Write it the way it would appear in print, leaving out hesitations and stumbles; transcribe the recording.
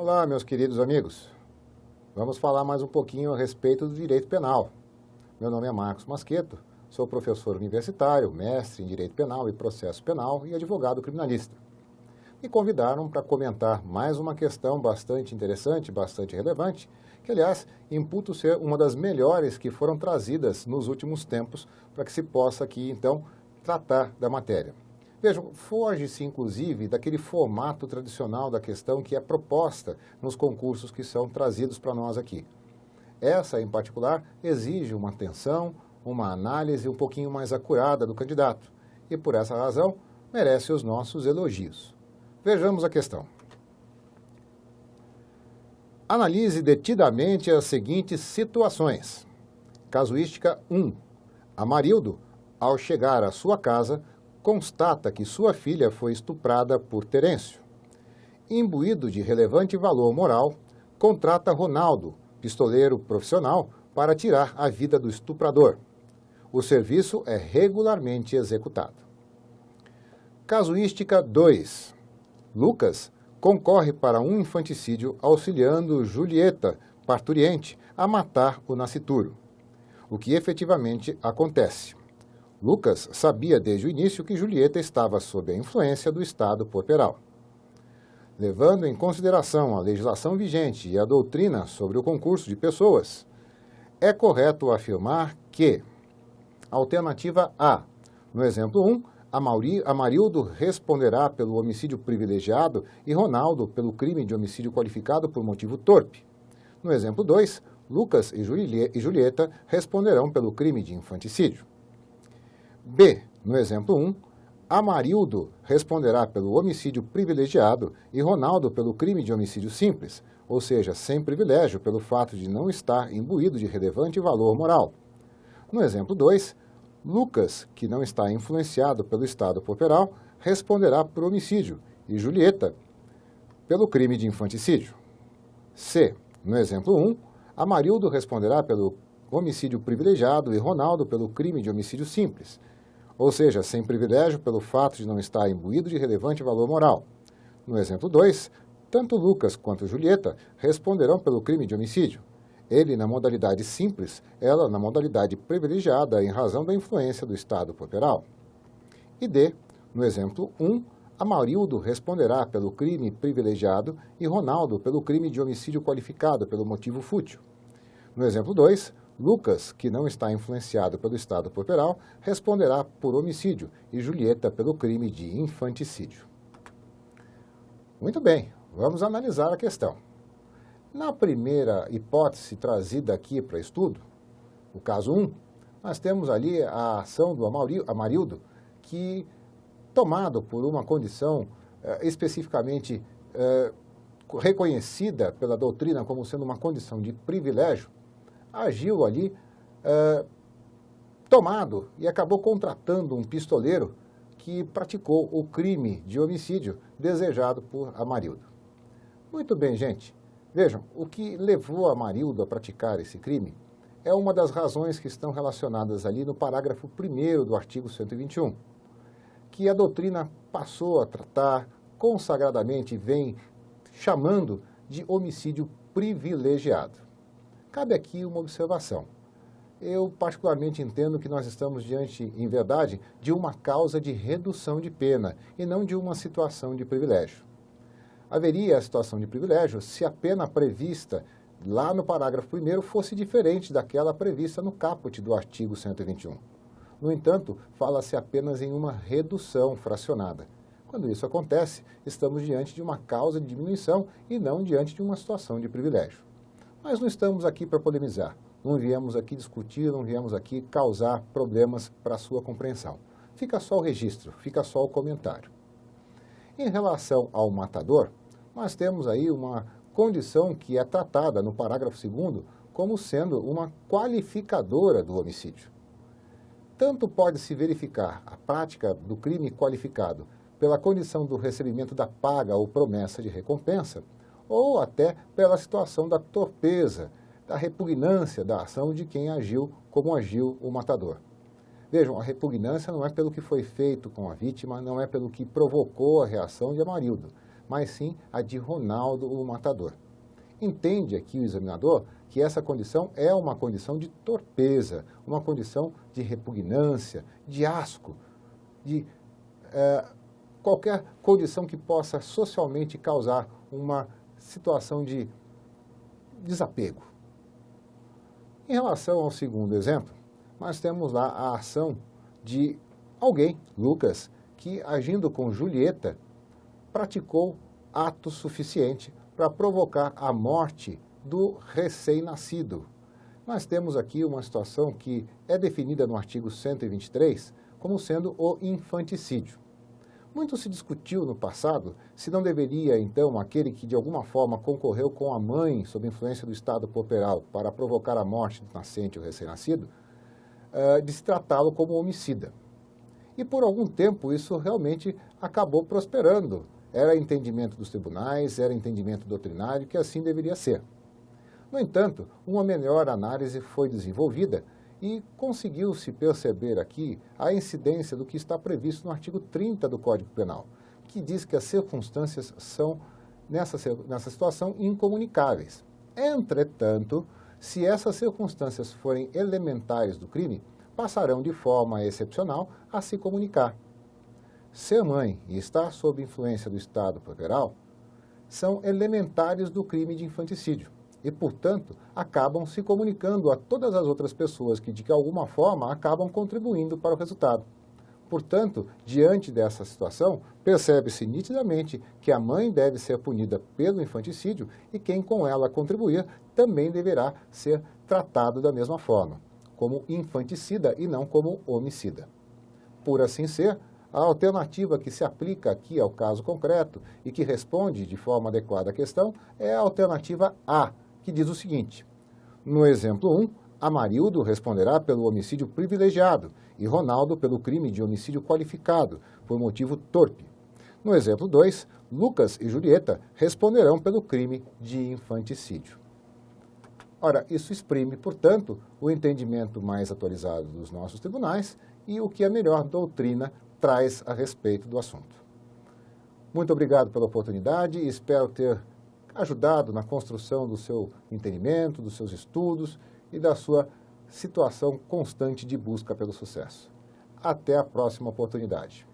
Olá, meus queridos amigos. Vamos falar mais um pouquinho a respeito do direito penal. Meu nome é Marcos Masqueto, sou professor universitário, mestre em direito penal e processo penal e advogado criminalista. Me convidaram para comentar mais uma questão bastante interessante, bastante relevante, que, aliás, imputo ser uma das melhores que foram trazidas nos últimos tempos para que se possa aqui, então, tratar da matéria. Vejam, foge-se, inclusive, daquele formato tradicional da questão que é proposta nos concursos que são trazidos para nós aqui. Essa, em particular, exige uma atenção, uma análise um pouquinho mais acurada do candidato e, por essa razão, merece os nossos elogios. Vejamos a questão. Analise detidamente as seguintes situações. Casuística 1. Amarildo, ao chegar à sua casa, constata que sua filha foi estuprada por Terêncio. Imbuído de relevante valor moral, contrata Ronaldo, pistoleiro profissional, para tirar a vida do estuprador. O serviço é regularmente executado. Casuística 2. Lucas concorre para um infanticídio auxiliando Julieta, parturiente, a matar o nascituro. O que efetivamente acontece? Lucas sabia desde o início que Julieta estava sob a influência do estado porperal. Levando em consideração a legislação vigente e a doutrina sobre o concurso de pessoas, é correto afirmar que, alternativa A, no exemplo 1, Amarildo responderá pelo homicídio privilegiado e Ronaldo pelo crime de homicídio qualificado por motivo torpe. No exemplo 2, Lucas e Julieta responderão pelo crime de infanticídio. B, no exemplo 1, Amarildo responderá pelo homicídio privilegiado e Ronaldo pelo crime de homicídio simples, ou seja, sem privilégio pelo fato de não estar imbuído de relevante valor moral. No exemplo 2, Lucas, que não está influenciado pelo estado porperal, responderá por homicídio e Julieta pelo crime de infanticídio. C, no exemplo 1, Amarildo responderá pelo homicídio privilegiado e Ronaldo pelo crime de homicídio simples, ou seja, sem privilégio pelo fato de não estar imbuído de relevante valor moral. No exemplo 2, tanto Lucas quanto Julieta responderão pelo crime de homicídio, ele na modalidade simples, ela na modalidade privilegiada em razão da influência do estado porperal. E D, no exemplo 1, Amarildo responderá pelo crime privilegiado e Ronaldo pelo crime de homicídio qualificado pelo motivo fútil. No exemplo 2, Lucas, que não está influenciado pelo estado porperal, responderá por homicídio e Julieta pelo crime de infanticídio. Muito bem, vamos analisar a questão. Na primeira hipótese trazida aqui para estudo, o caso 1, nós temos ali a ação do Amarildo, que, tomado por uma condição especificamente reconhecida pela doutrina como sendo uma condição de privilégio, agiu ali tomado e acabou contratando um pistoleiro que praticou o crime de homicídio desejado por Amarildo. Muito bem, gente. Vejam, o que levou Amarildo a praticar esse crime é uma das razões que estão relacionadas ali no parágrafo 1º do artigo 121, que a doutrina passou a tratar consagradamente e vem chamando de homicídio privilegiado. Cabe aqui uma observação. Eu particularmente entendo que nós estamos diante, em verdade, de uma causa de redução de pena e não de uma situação de privilégio. Haveria a situação de privilégio se a pena prevista lá no parágrafo 1º fosse diferente daquela prevista no caput do artigo 121. No entanto, fala-se apenas em uma redução fracionada. Quando isso acontece, estamos diante de uma causa de diminuição e não diante de uma situação de privilégio. Mas não estamos aqui para polemizar, não viemos aqui discutir, não viemos aqui causar problemas para a sua compreensão. Fica só o registro, fica só o comentário. Em relação ao matador, nós temos aí uma condição que é tratada no parágrafo 2º como sendo uma qualificadora do homicídio. Tanto pode-se verificar a prática do crime qualificado pela condição do recebimento da paga ou promessa de recompensa, ou até pela situação da torpeza, da repugnância da ação de quem agiu como agiu o matador. Vejam, a repugnância não é pelo que foi feito com a vítima, não é pelo que provocou a reação de Amarildo, mas sim a de Ronaldo, o matador. Entende aqui o examinador que essa condição é uma condição de torpeza, uma condição de repugnância, de asco, de qualquer condição que possa socialmente causar uma situação de desapego. Em relação ao segundo exemplo, nós temos lá a ação de alguém, Lucas, que agindo com Julieta, praticou ato suficiente para provocar a morte do recém-nascido. Nós temos aqui uma situação que é definida no artigo 123 como sendo o infanticídio. Muito se discutiu no passado se não deveria, então, aquele que de alguma forma concorreu com a mãe sob influência do estado corporal para provocar a morte do nascente ou recém-nascido, de se tratá-lo como homicida. E por algum tempo isso realmente acabou prosperando. Era entendimento dos tribunais, era entendimento doutrinário que assim deveria ser. No entanto, uma melhor análise foi desenvolvida e conseguiu-se perceber aqui a incidência do que está previsto no artigo 30 do Código Penal, que diz que as circunstâncias são, nessa situação, incomunicáveis. Entretanto, se essas circunstâncias forem elementares do crime, passarão de forma excepcional a se comunicar. Ser mãe e estar sob influência do estado corporal são elementares do crime de infanticídio e, portanto, acabam se comunicando a todas as outras pessoas que, de alguma forma, acabam contribuindo para o resultado. Portanto, diante dessa situação, percebe-se nitidamente que a mãe deve ser punida pelo infanticídio e quem com ela contribuir também deverá ser tratado da mesma forma, como infanticida e não como homicida. Por assim ser, a alternativa que se aplica aqui ao caso concreto e que responde de forma adequada à questão é a alternativa A, que diz o seguinte: no exemplo 1, Amarildo responderá pelo homicídio privilegiado e Ronaldo pelo crime de homicídio qualificado, por motivo torpe. No exemplo 2, Lucas e Julieta responderão pelo crime de infanticídio. Ora, isso exprime, portanto, o entendimento mais atualizado dos nossos tribunais e o que a melhor doutrina traz a respeito do assunto. Muito obrigado pela oportunidade e espero ter ajudado na construção do seu entendimento, dos seus estudos e da sua situação constante de busca pelo sucesso. Até a próxima oportunidade.